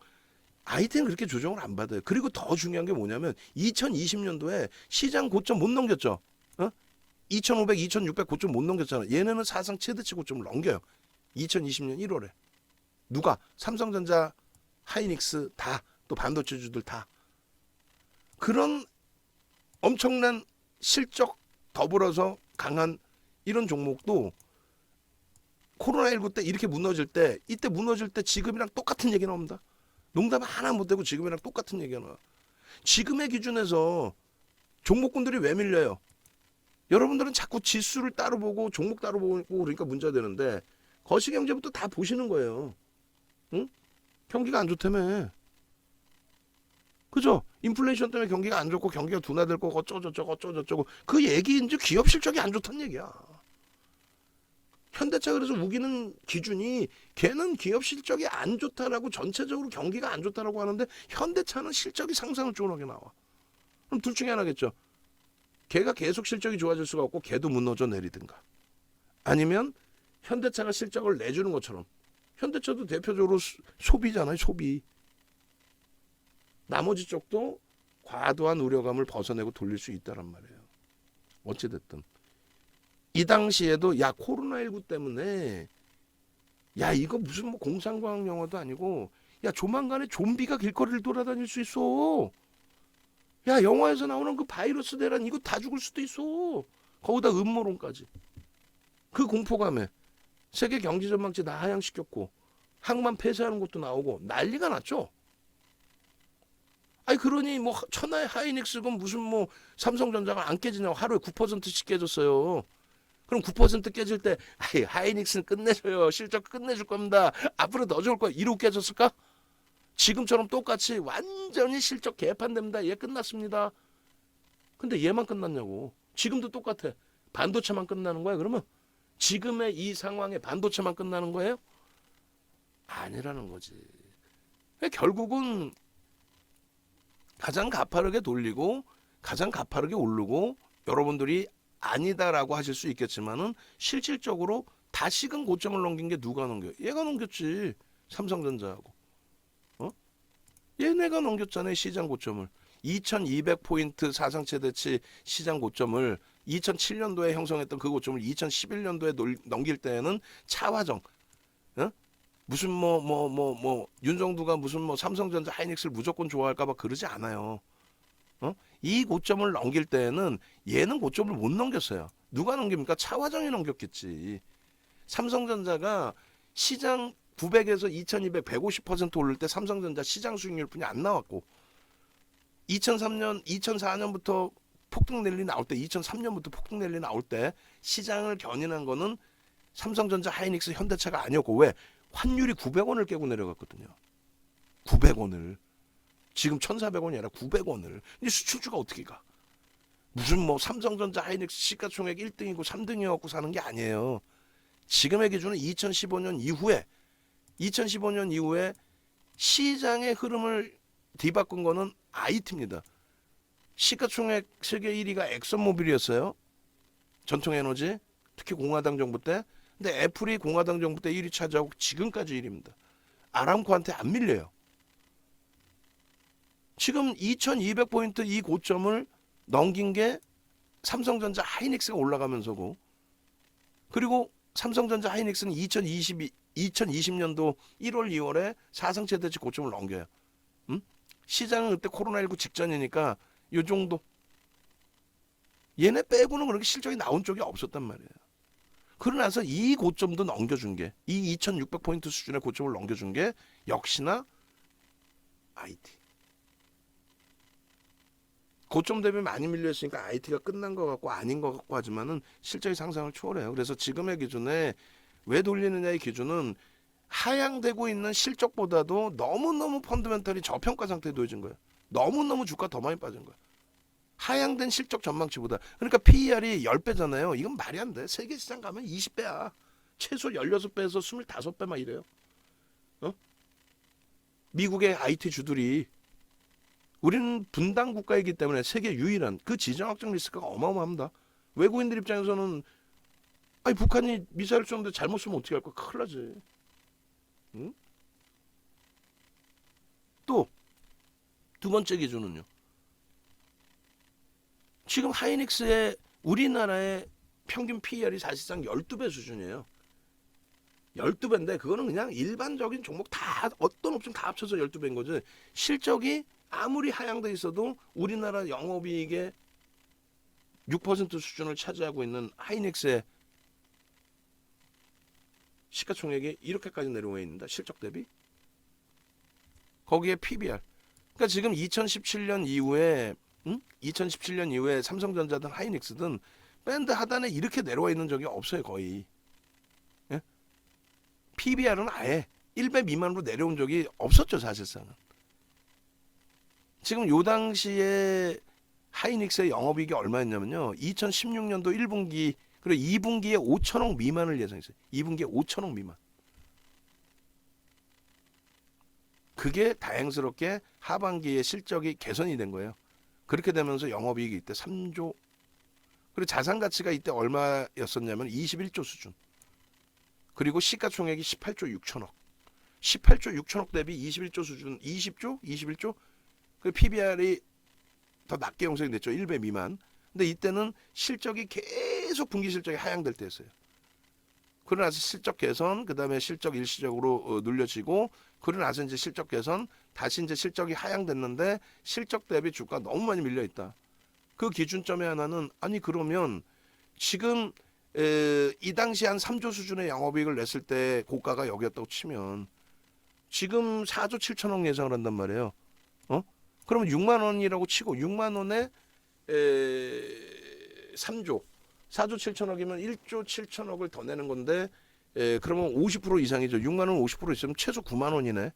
IT는 그렇게 조정을 안 받아요. 그리고 더 중요한 게 뭐냐면 2020년도에 시장 고점 못 넘겼죠. 2500, 2600 고점 못 넘겼잖아. 얘네는 사상 최대치 고점을 넘겨요. 2020년 1월에. 누가? 삼성전자, 하이닉스 다, 또 반도체주들 다. 그런 엄청난 실적 더불어서 강한 이런 종목도 코로나19 때 이렇게 무너질 때, 이때 무너질 때 지금이랑 똑같은 얘기 나옵니다. 농담 하나 못 대고 지금이랑 똑같은 얘기가 나와. 지금의 기준에서 종목군들이 왜 밀려요? 여러분들은 자꾸 지수를 따로 보고 종목 따로 보고 그러니까 문제가 되는데 거시경제부터 다 보시는 거예요. 응? 경기가 안 좋다며. 그죠? 인플레이션 때문에 경기가 안 좋고 경기가 둔화될 거고 어쩌고저쩌고 그 얘기인지 기업 실적이 안 좋다는 얘기야. 현대차 그래서 우기는 기준이 걔는 기업 실적이 안 좋다라고 전체적으로 경기가 안 좋다라고 하는데 현대차는 실적이 상상을 초월하게 나와. 그럼 둘 중에 하나겠죠. 걔가 계속 실적이 좋아질 수가 없고 걔도 무너져 내리든가 아니면 현대차가 실적을 내주는 것처럼 현대차도 대표적으로 소비잖아요. 소비. 나머지 쪽도 과도한 우려감을 벗어내고 돌릴 수 있다란 말이에요. 어찌됐든 이 당시에도 야 코로나19 때문에 야 이거 무슨 뭐 공상과학 영화도 아니고 야 조만간에 좀비가 길거리를 돌아다닐 수 있어. 야 영화에서 나오는 그 바이러스 대란 이거 다 죽을 수도 있어. 거기다 음모론까지. 그 공포감에 세계 경제 전망치 다 하향시켰고 항만 폐쇄하는 것도 나오고 난리가 났죠. 아니 그러니 뭐 천하의 하이닉스건 무슨 뭐 삼성전자가 안 깨지냐고 하루에 9%씩 깨졌어요. 그럼 9% 깨질 때 아이, 하이닉스는 끝내줘요. 실적 끝내줄 겁니다. 앞으로 더 좋을 거야. 이러고 깨졌을까? 지금처럼 똑같이 완전히 실적 개판됩니다. 얘 끝났습니다. 근데 얘만 끝났냐고. 지금도 똑같아. 반도체만 끝나는 거야. 그러면 지금의 이 상황에 반도체만 끝나는 거예요? 아니라는 거지. 결국은 가장 가파르게 돌리고 가장 가파르게 오르고 여러분들이 아니다라고 하실 수 있겠지만은 실질적으로 다시금 고점을 넘긴 게 누가 넘겨? 얘가 넘겼지. 삼성전자하고. 어? 얘네가 넘겼잖아요. 시장 고점을. 2200포인트 사상 최대치 시장 고점을 2007년도에 형성했던 그 고점을 2011년도에 넘길 때에는 차화정. 어? 무슨 윤정두가 무슨 삼성전자 하이닉스를 무조건 좋아할까봐 그러지 않아요. 이 고점을 넘길 때에는 얘는 고점을 못 넘겼어요. 누가 넘깁니까? 차화정이 넘겼겠지. 삼성전자가 시장 900에서 2200, 150% 오를 때 삼성전자 시장 수익률뿐이 안 나왔고 2003년, 2004년부터 폭등 랠리 나올 때 2003년부터 폭등 랠리 나올 때 시장을 견인한 거는 삼성전자, 하이닉스, 현대차가 아니었고 왜? 환율이 900원을 깨고 내려갔거든요. 900원을. 지금 1,400원이 아니라 900원을. 이 수출주가 어떻게 가? 무슨 삼성전자, 하이닉스 시가총액 1등이고 3등이었고 사는 게 아니에요. 지금의 기준은 2015년 이후에 시장의 흐름을 뒤바꾼 거는 IT입니다. 시가총액 세계 1위가 엑선모빌이었어요. 전통에너지, 특히 공화당 정부 때. 근데 애플이 공화당 정부 때 1위 차지하고 지금까지 1위입니다. 아람코한테 안 밀려요. 지금 2200포인트 이 고점을 넘긴 게 삼성전자 하이닉스가 올라가면서고 그리고 삼성전자 하이닉스는 2020년도 1월 2월에 사상 최대치 고점을 넘겨요. 시장은 그때 코로나19 직전이니까 요 정도. 얘네 빼고는 그렇게 실적이 나온 쪽이 없었단 말이에요. 그러나서 이 고점도 넘겨준 게 이 2600포인트 수준의 고점을 넘겨준 게 역시나 IT. 고점 대비 많이 밀려있으니까 IT가 끝난 것 같고 아닌 것 같고 하지만은 실적의 상상을 초월해요. 그래서 지금의 기준에 왜 돌리느냐의 기준은 하향되고 있는 실적보다도 너무너무 펀더멘털이 저평가 상태에 놓여진 거예요. 너무너무 주가 더 많이 빠진 거예요. 하향된 실적 전망치보다. 그러니까 PER이 10배잖아요. 이건 말이 안 돼. 세계 시장 가면 20배야. 최소 16배에서 25배 막 이래요. 미국의 IT 주들이 우리는 분당 국가이기 때문에 세계 유일한 그 지정학적 리스크가 어마어마합니다. 외국인들 입장에서는 아니 북한이 미사일 쏘는데 잘못 쏘면 어떻게 할 거야? 큰일 나지. 응? 또 두 번째 기준은요. 지금 하이닉스의 우리나라의 평균 PER이 사실상 12배 수준이에요. 12배인데 그거는 그냥 일반적인 종목 다 어떤 업종 다 합쳐서 12배인 거지. 실적이 아무리 하향돼 있어도 우리나라 영업이익의 6% 수준을 차지하고 있는 하이닉스의 시가총액이 이렇게까지 내려와 있는다. 실적 대비. 거기에 PBR. 그러니까 지금 2017년 이후에 2017년 이후에 삼성전자든 하이닉스든 밴드 하단에 이렇게 내려와 있는 적이 없어요. 거의. 예? PBR은 아예 1배 미만으로 내려온 적이 없었죠. 사실상은. 지금 요 당시에 하이닉스의 영업이익이 얼마였냐면요. 2016년도 1분기 그리고 2분기에 5천억 미만을 예상했어요. 2분기에 5천억 미만. 그게 다행스럽게 하반기에 실적이 개선이 된 거예요. 그렇게 되면서 영업이익이 이때 3조. 그리고 자산 가치가 이때 얼마였었냐면 21조 수준. 그리고 시가총액이 18조 6천억. 18조 6천억 대비 21조 수준 20조? 21조? 그 PBR이 더 낮게 형성이 됐죠. 1배 미만. 근데 이때는 실적이 계속 분기 실적이 하향될 때였어요. 그러고 나서 실적 개선, 그 다음에 실적 일시적으로 눌려지고, 그러고 나서 이제 실적 개선, 다시 이제 실적이 하향됐는데 실적 대비 주가 너무 많이 밀려 있다. 그 기준점의 하나는 아니 그러면 지금 이 당시 한 3조 수준의 영업이익을 냈을 때 고가가 여기였다고 치면 지금 4조 7천억 예상을 한단 말이에요. 그러면 6만 원이라고 치고 6만 원에 3조. 4조 7천억이면 1조 7천억을 더 내는 건데 그러면 50% 이상이죠. 6만 원 50% 있으면 최소 9만 원이네.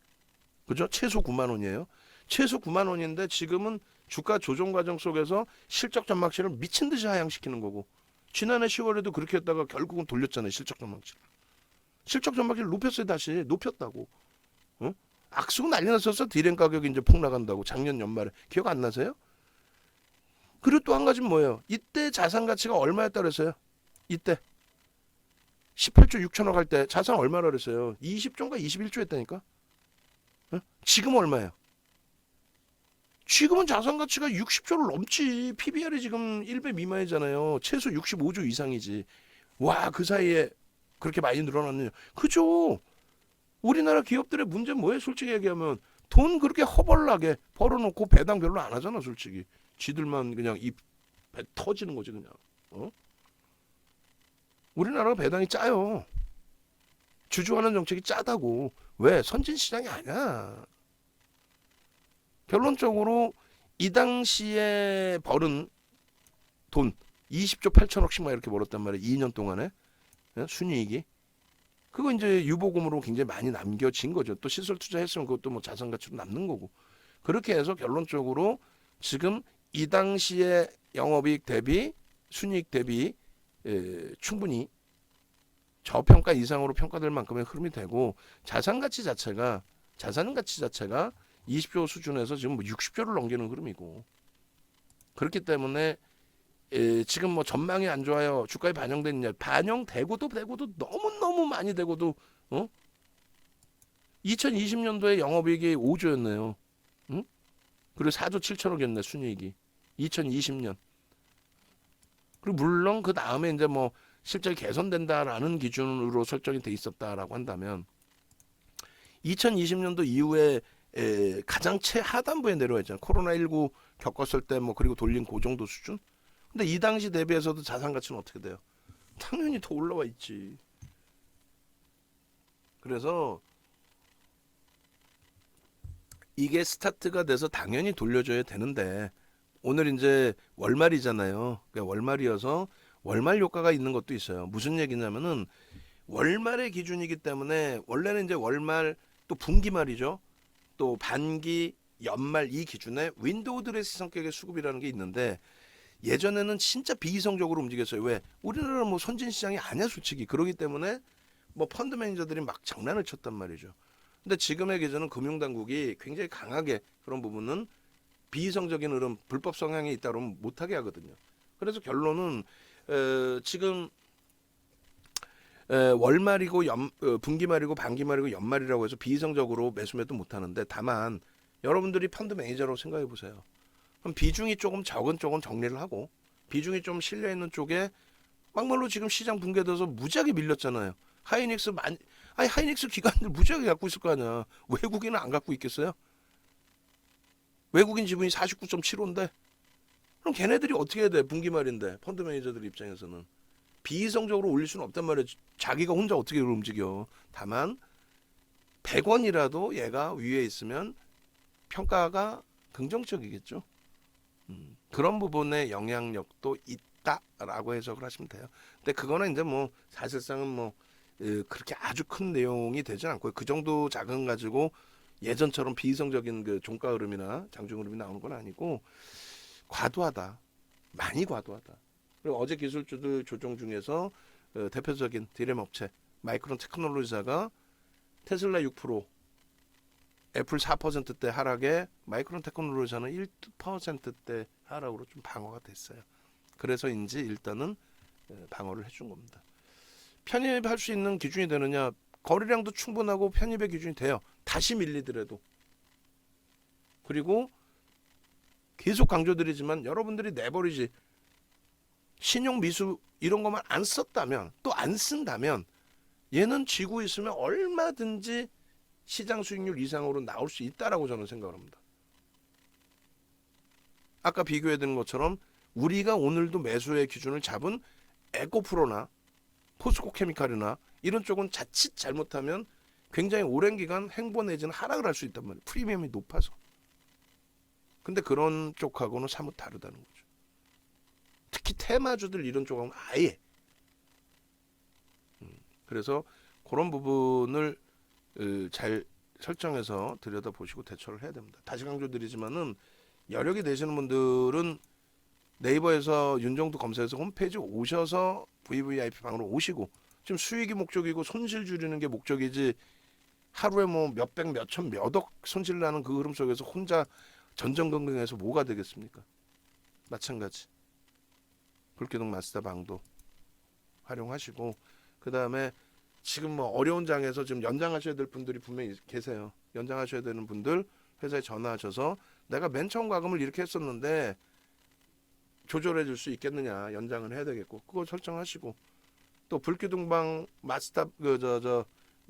그죠? 최소 9만 원이에요. 최소 9만 원인데 지금은 주가 조정 과정 속에서 실적 전망치를 미친 듯이 하향시키는 거고 지난해 10월에도 그렇게 했다가 결국은 돌렸잖아요. 실적 전망치를. 실적 전망치를 높였어요. 다시 높였다고. 어? 악수고 난리 났었어. 디램 가격이 이제 폭락한다고 작년 연말에. 기억 안 나세요? 그리고 또 한 가지는 뭐예요? 이때 자산 가치가 얼마였다 그랬어요? 이때 18조 6천억 할 때 자산 얼마라 그랬어요? 20조인가 21조 했다니까? 어? 지금 얼마예요? 지금은 자산 가치가 60조를 넘지. PBR이 지금 1배 미만이잖아요. 최소 65조 이상이지. 와, 그 사이에 그렇게 많이 늘어났느냐. 그죠? 우리나라 기업들의 문제는 뭐예요? 솔직히 얘기하면 돈 그렇게 허벌나게 벌어놓고 배당 별로 안 하잖아. 솔직히. 지들만 그냥 입 터지는 거지 그냥. 어? 우리나라가 배당이 짜요. 주주하는 정책이 짜다고. 왜? 선진 시장이 아니야. 결론적으로 이 당시에 벌은 돈 20조 8천억씩만 이렇게 벌었단 말이에요. 2년 동안에 순이익이. 그거 이제 유보금으로 굉장히 많이 남겨진 거죠. 또 시설 투자했으면 그것도 뭐 자산 가치로 남는 거고. 그렇게 해서 결론적으로 지금 이 당시에 영업이익 대비 순이익 대비 충분히 저평가 이상으로 평가될 만큼의 흐름이 되고 자산 가치 자체가 20조 수준에서 지금 뭐 60조를 넘기는 흐름이고 그렇기 때문에 지금 뭐 전망이 안 좋아요. 주가에 반영됐냐? 반영되고도 너무 많이 되고도 2020년도에 영업이익이 5조였네요. 응? 그리고 4조 7천억이었네 순이익이. 2020년. 그리고 물론 그 다음에 이제 뭐 실적이 개선된다라는 기준으로 설정이 돼 있었다라고 한다면 2020년도 이후에 가장 최하단부에 내려와 있잖아요. 코로나19 겪었을 때 뭐 그리고 돌린 그 정도 수준. 근데 이 당시 대비해서도 자산 가치는 어떻게 돼요? 당연히 더 올라와 있지. 그래서 이게 스타트가 돼서 당연히 돌려줘야 되는데 오늘 이제 월말이잖아요. 그러니까 월말이어서 월말 효과가 있는 것도 있어요. 무슨 얘기냐면은 월말의 기준이기 때문에 원래는 이제 월말 또 분기말이죠. 또 반기, 연말 이 기준에 윈도우 드레스 성격의 수급이라는 게 있는데 예전에는 진짜 비이성적으로 움직였어요. 왜? 우리나라는 뭐 선진 시장이 아니야 솔직히. 그러기 때문에 뭐 펀드 매니저들이 막 장난을 쳤단 말이죠. 근데 지금의 기준은 금융당국이 굉장히 강하게 그런 부분은 비이성적인 흐름, 불법 성향이 있다 그러면 못하게 하거든요. 그래서 결론은 지금 월말이고 분기말이고 반기말이고 연말이라고 해서 비이성적으로 매수매도 못하는데 다만 여러분들이 펀드 매니저로 생각해 보세요. 그럼 비중이 조금 적은 쪽은 정리를 하고 비중이 좀 실려 있는 쪽에 막말로 지금 시장 붕괴돼서 무지하게 밀렸잖아요. 하이닉스 기관들 무지하게 갖고 있을 거 아니야. 외국인은 안 갖고 있겠어요? 외국인 지분이 49.75인데 그럼 걔네들이 어떻게 해야 돼? 분기말인데 펀드 매니저들 입장에서는 비이성적으로 올릴 수는 없단 말이에요. 자기가 혼자 어떻게 움직여. 다만 100원이라도 얘가 위에 있으면 평가가 긍정적이겠죠. 그런 부분에 영향력도 있다라고 해석을 하시면 돼요. 근데 그거는 이제 뭐 사실상은 뭐 그렇게 아주 큰 내용이 되진 않고요. 그 정도 자금 가지고 예전처럼 비이성적인 그 종가 흐름이나 장중 흐름이 나오는 건 아니고 과도하다. 많이 과도하다. 그리고 어제 기술주들 조정 중에서 대표적인 디램 업체 마이크론 테크놀로지사가 테슬라 6%, 애플 4%대 하락에 마이크론 테크놀로지사는 1%대 하락으로 좀 방어가 됐어요. 그래서인지 일단은 방어를 해준 겁니다. 편입할 수 있는 기준이 되느냐? 거래량도 충분하고 편입의 기준이 돼요. 다시 밀리더라도. 그리고 계속 강조드리지만 여러분들이 내버리지 신용 미수 이런 것만 안 썼다면 또 안 쓴다면 얘는 쥐고 있으면 얼마든지 시장 수익률 이상으로 나올 수 있다라고 저는 생각을 합니다. 아까 비교해 드린 것처럼 우리가 오늘도 매수의 기준을 잡은 에코프로나 포스코 케미칼이나 이런 쪽은 자칫 잘못하면 굉장히 오랜 기간 횡보 내지는 하락을 할 수 있단 말이에요. 프리미엄이 높아서. 근데 그런 쪽하고는 사뭇 다르다는 거죠. 특히 테마주들 이런 쪽은 아예. 그래서 그런 부분을 잘 설정해서 들여다보시고 대처를 해야 됩니다. 다시 강조드리지만은 여력이 되시는 분들은 네이버에서 윤정도 검색해서 홈페이지 오셔서 VVIP 방으로 오시고, 지금 수익이 목적이고 손실 줄이는 게 목적이지 하루에 뭐 몇백 몇천 몇억 손실 나는 그 흐름 속에서 혼자 전전긍긍해서 뭐가 되겠습니까? 마찬가지 불기둥 마스터 방도 활용하시고, 그 다음에 지금 뭐 어려운 장에서 지금 연장하셔야 될 분들이 분명히 계세요. 연장하셔야 되는 분들 회사에 전화하셔서 내가 맨 처음 과금을 이렇게 했었는데 조절해 줄 수 있겠느냐, 연장을 해야 되겠고, 그거 설정하시고, 또 불기둥방 마스터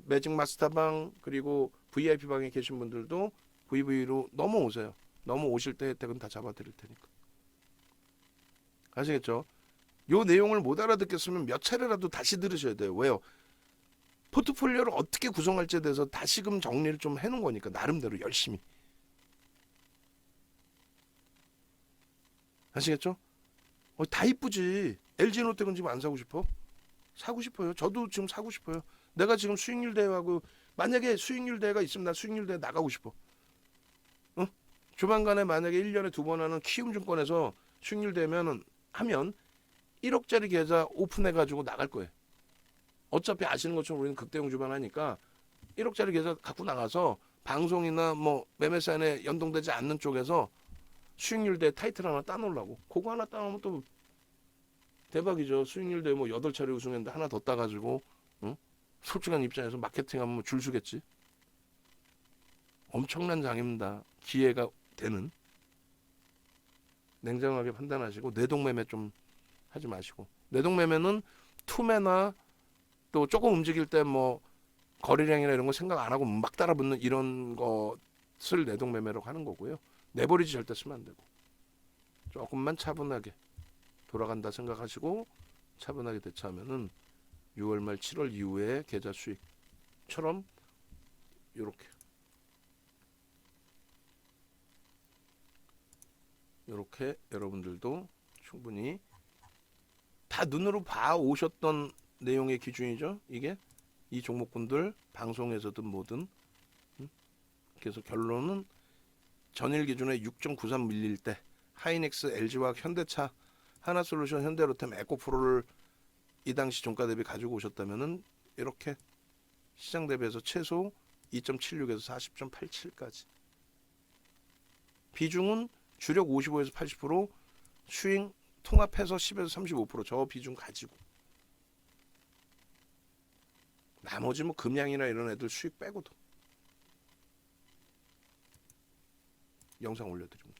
매직 마스터방 그리고 VIP 방에 계신 분들도 VV로 넘어오세요. 넘어오실 때 혜택은 다 잡아드릴 테니까. 아시겠죠? 요 내용을 못 알아듣겠으면 몇 차례라도 다시 들으셔야 돼요. 왜요? 포트폴리오를 어떻게 구성할지에 대해서 다시금 정리를 좀 해놓은 거니까, 나름대로 열심히. 아시겠죠? 다 이쁘지. LG노텍은 지금 안 사고 싶어? 사고 싶어요. 저도 지금 사고 싶어요. 내가 지금 수익률 대회하고, 만약에 수익률 대회가 있으면 나 수익률 대회 나가고 싶어. 어? 조만간에 만약에 1년에 2번 하는 키움증권에서 수익률 대회면 하면 1억짜리 계좌 오픈해가지고 나갈 거예요. 어차피 아시는 것처럼 우리는 극대형 주반 하니까 1억짜리 계좌 갖고 나가서 방송이나 뭐 매매사인에 연동되지 않는 쪽에서 수익률 대 타이틀 하나 따놓으려고. 그거 하나 따놓으면 또 대박이죠. 수익률 대 뭐 8차례 우승했는데 하나 더 따가지고, 응? 솔직한 입장에서 마케팅하면 줄 서겠지. 엄청난 장입니다. 기회가 되는. 냉정하게 판단하시고 내동매매 좀 하지 마시고, 내동매매는 투매나 또 조금 움직일 때 뭐 거래량이나 이런 거 생각 안 하고 막 따라붙는 이런 것을 내동매매라고 하는 거고요. 내버리지 절대 쓰면 안 되고, 조금만 차분하게 돌아간다 생각하시고 차분하게 대처하면은 6월 말 7월 이후에 계좌 수익처럼 요렇게 여러분들도 충분히 다 눈으로 봐 오셨던 내용의 기준이죠. 이게 이 종목군들 방송에서든 뭐든. 그래서 결론은 전일 기준에 6.93 밀릴 때 하이닉스, LG화학, 현대차, 하나솔루션, 현대로템, 에코프로를 이 당시 종가 대비 가지고 오셨다면은 이렇게 시장 대비해서 최소 2.76에서 40.87까지. 비중은 주력 55에서 80%, 수익 통합해서 10에서 35%저 비중 가지고, 나머지 뭐 금양이나 이런 애들 수익 빼고도 영상 올려드립니다.